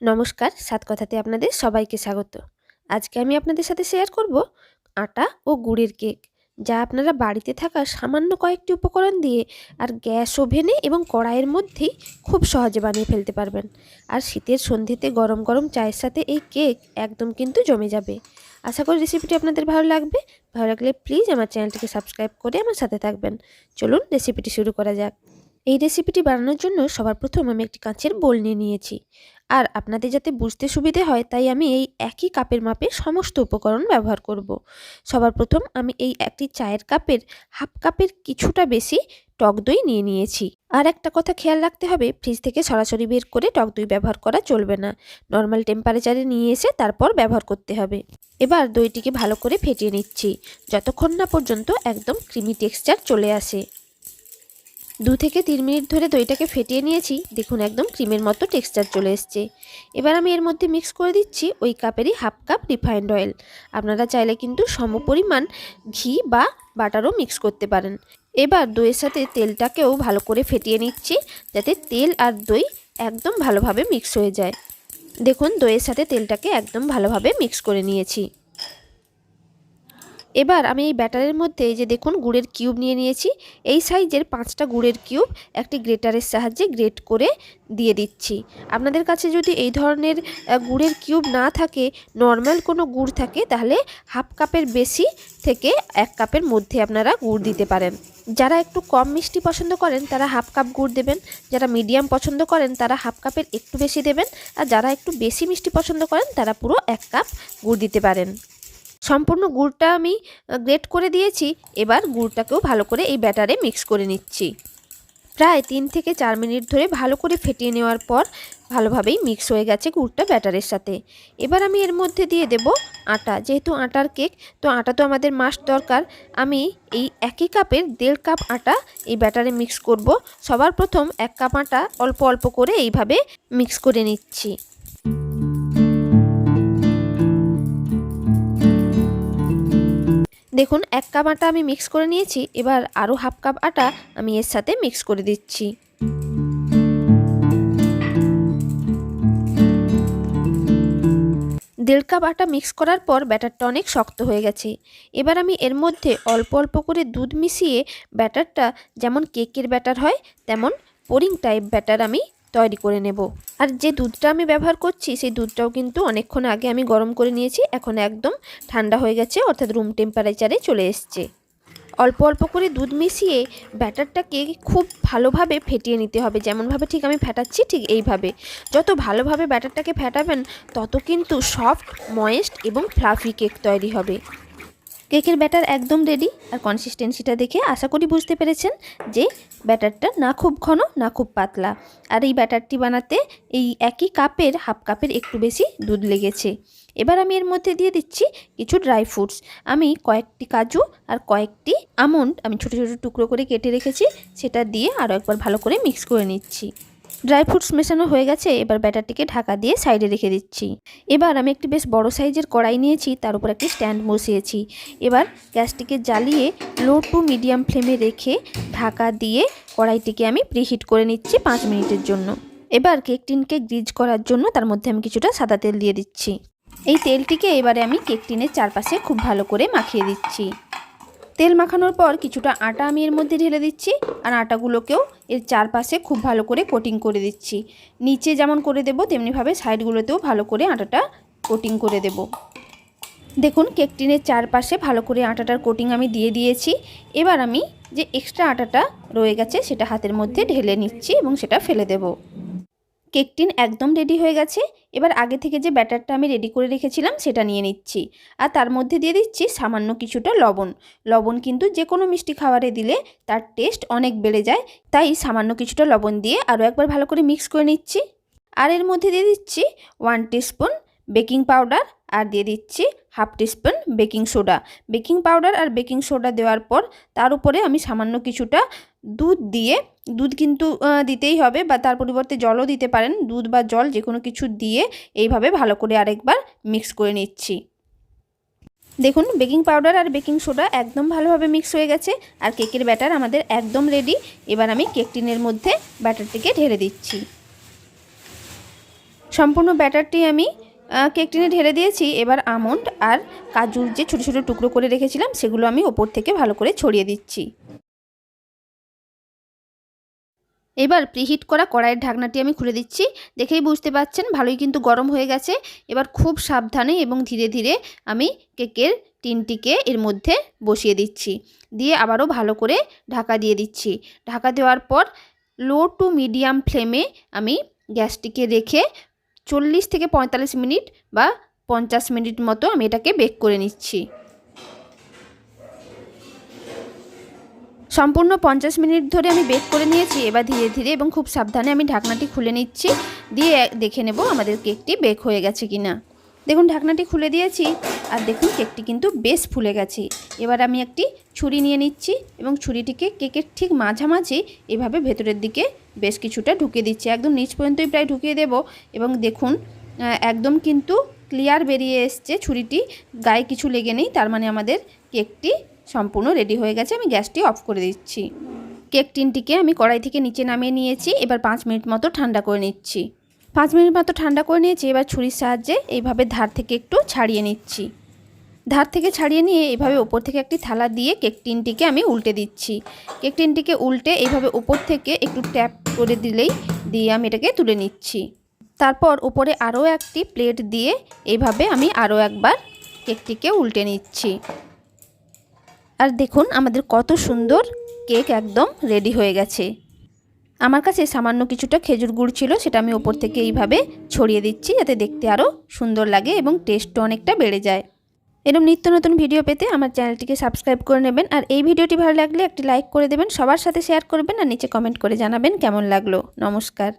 নমস্কার, সাত কথাতে আপনাদের সবাইকে স্বাগত। আজকে আমি আপনাদের সাথে শেয়ার করব আটা ও গুড়ের কেক, যা আপনারা বাড়িতে থাকা সামান্য কয়েকটি উপকরণ দিয়ে আর গ্যাস ওভেনে এবং কড়াইয়ের মধ্যেই খুব সহজে বানিয়ে ফেলতে পারবেন। আর শীতের সন্ধ্যেতে গরম গরম চায়ের সাথে এই কেক একদম কিন্তু জমে যাবে। আশা করি রেসিপিটি আপনাদের ভালো লাগবে। ভালো লাগলে প্লিজ আমার চ্যানেলটিকে সাবস্ক্রাইব করে আমার সাথে থাকবেন। চলুন রেসিপিটি শুরু করা যাক। এই রেসিপিটি বানানোর জন্য সবার প্রথম আমি একটি কাঁচের বোল নিয়ে নিয়েছি। আর আপনাদের যাতে বুঝতে সুবিধে হয় তাই আমি এই একই কাপের মাপে সমস্ত উপকরণ ব্যবহার করব। সবার প্রথম আমি এই একটি চায়ের কাপের হাফ কাপের কিছুটা বেশি টক দই নিয়ে নিয়েছি। আর একটা কথা খেয়াল রাখতে হবে, ফ্রিজ থেকে সরাসরি বের করে টক দই ব্যবহার করা চলবে না। নর্মাল টেম্পারেচারে নিয়ে এসে তারপর ব্যবহার করতে হবে। এবার দইটিকে ভালো করে ফেটিয়ে নিচ্ছি, যতক্ষণ না পর্যন্ত একদম ক্রিমি টেক্সচার চলে আসে। 2 থেকে 3 মিনিট ধরে দইটাকে ফেটিয়ে নিয়েছি। দেখুন একদম ক্রিমের মতো টেক্সচার চলে এসছে। এবার আমি এর মধ্যে মিক্স করে দিচ্ছি ওই কাপেরই হাফ কাপ রিফাইন্ড অয়েল। আপনারা চাইলে কিন্তু সমপরিমাণ ঘি বা বাটারও মিক্স করতে পারেন। এবার দইয়ের সাথে তেলটাকেও ভালো করে ফেটিয়ে নিচ্ছি, যাতে তেল আর দই একদম ভালোভাবে মিক্স হয়ে যায়। দেখুন দইয়ের সাথে তেলটাকে একদম ভালোভাবে মিক্স করে নিয়েছি। এবার আমি এই ব্যাটারের মধ্যে যে দেখুন গুড়ের কিউব নিয়ে নিয়েছি। এই সাইজের 5টা গুড়ের কিউব একটি গ্রেটারের সাহায্যে গ্রেট করে দিয়ে দিচ্ছি। আপনাদের কাছে যদি এই ধরনের গুড়ের কিউব না থাকে, নর্মাল কোনো গুড় থাকে, তাহলে হাফ কাপের বেশি থেকে 1 কাপের মধ্যে আপনারা গুড় দিতে পারেন। যারা একটু কম মিষ্টি পছন্দ করেন তারা হাফ কাপ গুড় দেবেন, যারা মিডিয়াম পছন্দ করেন তারা হাফ কাপের একটু বেশি দেবেন, আর যারা একটু বেশি মিষ্টি পছন্দ করেন তারা পুরো 1 কাপ গুড় দিতে পারেন। সম্পূর্ণ গুড়টা আমি গ্রেট করে দিয়েছি। এবার গুড়টাকেও ভালো করে এই ব্যাটারে মিক্স করে নিচ্ছি। প্রায় 3 থেকে 4 মিনিট ধরে ভালো করে ফেটিয়ে নেওয়ার পর ভালোভাবেই মিক্স হয়ে গেছে গুড়টা ব্যাটারের সাথে। এবার আমি এর মধ্যে দিয়ে দেব আটা। যেহেতু আটার কেক, তো আটা তো আমাদের মাস্ট দরকার। আমি এই একই কাপের 1.5 কাপ আটা এই ব্যাটারে মিক্স করব। সবার প্রথম 1 কাপ আটা অল্প অল্প করে এইভাবে মিক্স করে নিচ্ছি। দেখুন 1 কাপ আটা আমি মিক্স করে নিয়েছি। এবার আরও হাফ কাপ আটা আমি এর সাথে মিক্স করে দিচ্ছি। 1.5 কাপ আটা মিক্স করার পর ব্যাটারটা অনেক শক্ত হয়ে গেছে। এবার আমি এর মধ্যে অল্প অল্প করে দুধ মিশিয়ে ব্যাটারটা যেমন কেকের ব্যাটার হয় তেমন পুডিং টাইপ ব্যাটার আমি তৈরি করে নেব। আর যে দুধটা আমি ব্যবহার করছি সেই দুধটাও কিন্তু অনেকক্ষণ আগে আমি গরম করে নিয়েছি। এখন একদম ঠান্ডা হয়ে গেছে, অর্থাৎ রুম টেম্পারেচারে চলে এসছে। অল্প অল্প করে দুধ মিশিয়ে ব্যাটারটাকে খুব ভালোভাবে ফেটিয়ে নিতে হবে। যেমনভাবে ঠিক আমি ফেটাচ্ছি ঠিক এইভাবে। যত ভালোভাবে ব্যাটারটাকে ফেটাবেন তত কিন্তু সফট, ময়েস্ট এবং ফ্লাফি কেক তৈরি হবে। কেকের ব্যাটার একদম রেডি। আর কনসিস্টেন্সিটা দেখে আশা করি বুঝতে পেরেছেন যে ব্যাটারটা না খুব ঘন না খুব পাতলা। আর এই ব্যাটারটি বানাতে এই একই কাপের হাফ কাপের একটু বেশি দুধ লেগেছে। এবার আমি এর মধ্যে দিয়ে দিচ্ছি কিছু ড্রাই ফ্রুটস। আমি কয়েকটি কাজু আর কয়েকটি আমন্ড আমি ছোটো ছোটো টুকরো করে কেটে রেখেছি, সেটা দিয়ে আরও একবার ভালো করে মিক্স করে নিচ্ছি। ড্রাই ফ্রুটস মেশানো হয়ে গেছে। এবার ব্যাটারটিকে ঢাকা দিয়ে সাইডে রেখে দিচ্ছি। এবার আমি একটি বেশ বড় সাইজের কড়াই নিয়েছি, তার উপর একটি স্ট্যান্ড বসিয়েছি। এবার গ্যাসটিকে জ্বালিয়ে লো টু মিডিয়াম ফ্লেমে রেখে ঢাকা দিয়ে কড়াইটিকে আমি প্রিহিট করে নিচ্ছি 5 মিনিটের জন্য। এবার কেক টিনকে গ্রিজ করার জন্য তার মধ্যে আমি কিছুটা সাদা তেল দিয়ে দিচ্ছি। এই তেলটিকে এবারে আমি কেক টিনের চারপাশে খুব ভালো করে মাখিয়ে দিচ্ছি। তেল মাখানোর পর কিছুটা আটা আমি এর মধ্যে ঢেলে দিচ্ছি, আর আটাগুলোকেও এর চারপাশে খুব ভালো করে কোটিং করে দিচ্ছি। নিচে যেমন করে দেব তেমনিভাবে সাইডগুলোতেও ভালো করে আটাটা কোটিং করে দেব। দেখুন কেক টিনের চারপাশে ভালো করে আটাটার কোটিং আমি দিয়ে দিয়েছি। এবার আমি যে এক্সট্রা আটাটা রয়ে গেছে সেটা হাতের মধ্যে ঢেলে নিচ্ছি এবং সেটা ফেলে দেব। কেক টিন একদম রেডি হয়ে গেছে। এবার আগে থেকে যে ব্যাটারটা আমি রেডি করে রেখেছিলাম সেটা নিয়ে নিচ্ছি, আর তার মধ্যে দিয়ে দিচ্ছি সামান্য কিছুটা লবণ। লবণ কিন্তু যে কোনো মিষ্টি খাবারে দিলে তার টেস্ট অনেক বেড়ে যায়, তাই সামান্য কিছুটা লবণ দিয়ে আরও একবার ভালো করে মিক্স করে নিচ্ছি। আর এর মধ্যে দিয়ে দিচ্ছি 1 টিস্পুন বেকিং পাউডার, আর দিয়ে দিচ্ছি half teaspoon baking soda. Baking powder আর বেকিং সোডা দেওয়ার পর তার উপরে আমি সামান্য কিছুটা দুধ দিয়ে, দুধ কিন্তু দিতেই হবে বা তার পরিবর্তে জলও দিতে পারেন, দুধ বা জল যে কোনো কিছু দিয়ে এইভাবে ভালো করে আরেকবার মিক্স করে নিচ্ছি। দেখুন বেকিং পাউডার আর বেকিং সোডা একদম ভালোভাবে মিক্স হয়ে গেছে, আর কেকের ব্যাটার আমাদের একদম রেডি। এবার আমি কেক টিনের মধ্যে ব্যাটারটিকে ঢেলে দিচ্ছি। সম্পূর্ণ ব্যাটারটি আমি কেক টিনে ঢেলে দিয়েছি। এবার আমন্ড আর কাজুর যে ছোটো ছোটো টুকরো করে রেখেছিলাম সেগুলো আমি ওপর থেকে ভালো করে ছড়িয়ে দিচ্ছি। এবার প্রিহিট করা কড়াইয়ের ঢাকনাটি আমি খুলে দিচ্ছি। দেখেই বুঝতে পারছেন ভালোই কিন্তু গরম হয়ে গেছে। এবার খুব সাবধানে এবং ধীরে ধীরে আমি কেকের টিনটিকে এর মধ্যে বসিয়ে দিচ্ছি, দিয়ে আবারও ভালো করে ঢাকা দিয়ে দিচ্ছি। ঢাকা দেওয়ার পর লো টু মিডিয়াম ফ্লেমে আমি গ্যাসটিকে রেখে 40 থেকে 45 মিনিট বা 50 মিনিট মতো আমি এটাকে বেক করে নিচ্ছি। সম্পূর্ণ 50 মিনিট ধরে আমি বেক করে নিয়েছি। এবার ধীরে ধীরে এবং খুব সাবধানে আমি ঢাকনাটি খুলে নিচ্ছি, দিয়ে দেখে নেব আমাদের কেকটি বেক হয়ে গেছে কিনা। দেখুন ঢাকনাটি খুলে দিয়েছি আর দেখুন কেকটি কিন্তু বেশ ফুলে গেছে। এবার আমি একটি ছুরি নিয়ে নিচ্ছি এবং ছুরিটিকে কেকের ঠিক মাঝামাঝি এভাবে ভেতরের দিকে বেশ কিছুটা ঢুকিয়ে দিচ্ছি, একদম নিচ পর্যন্তই প্রায় ঢুকিয়ে দেব। এবং দেখুন একদম কিন্তু ক্লিয়ার বেরিয়ে এসছে, ছুরিটি গায়ে কিছু লেগে নেই, তার মানে আমাদের কেকটি সম্পূর্ণ রেডি হয়ে গেছে। আমি গ্যাসটি অফ করে দিচ্ছি। কেক টিনটিকে আমি কড়াই থেকে নিচে নামিয়ে নিয়েছি। এবার 5 মিনিট মতো ঠান্ডা করে নিচ্ছি। 5 মিনিট মতো ঠান্ডা করে নিয়েছি। এবার ছুরির সাহায্যে এইভাবে ধার থেকে একটু ছাড়িয়ে নিচ্ছি। ধার থেকে ছাড়িয়ে নিয়ে এইভাবে ওপর থেকে একটি থালা দিয়ে কেক টিনটিকে আমি উল্টে দিচ্ছি। কেক টিনটিকে উল্টে এইভাবে ওপর থেকে একটু ট্যাপ করে দিলেই দিয়ে আমি এটাকে তুলে নিচ্ছি। তারপর উপরে আরও একটি প্লেট দিয়ে এইভাবে আমি আরও একবার কেকটিকে উল্টে নিচ্ছি। আর দেখুন আমাদের কত সুন্দর কেক একদম রেডি হয়ে গেছে। আমার কাছে সামান্য কিছুটা খেজুর গুড় ছিল, সেটা আমি ওপর থেকে এইভাবে ছড়িয়ে দিচ্ছি যাতে দেখতে আরও সুন্দর লাগে এবং টেস্টও অনেকটা বেড়ে যায়। এরকম নিত্য নতুন ভিডিও পেতে আমার চ্যানেলটিকে সাবস্ক্রাইব করে নেবেন। আর এই ভিডিওটি ভালো লাগলে একটি লাইক করে দেবেন, সবার সাথে শেয়ার করবেন আর নিচে কমেন্ট করে জানাবেন কেমন লাগলো। নমস্কার।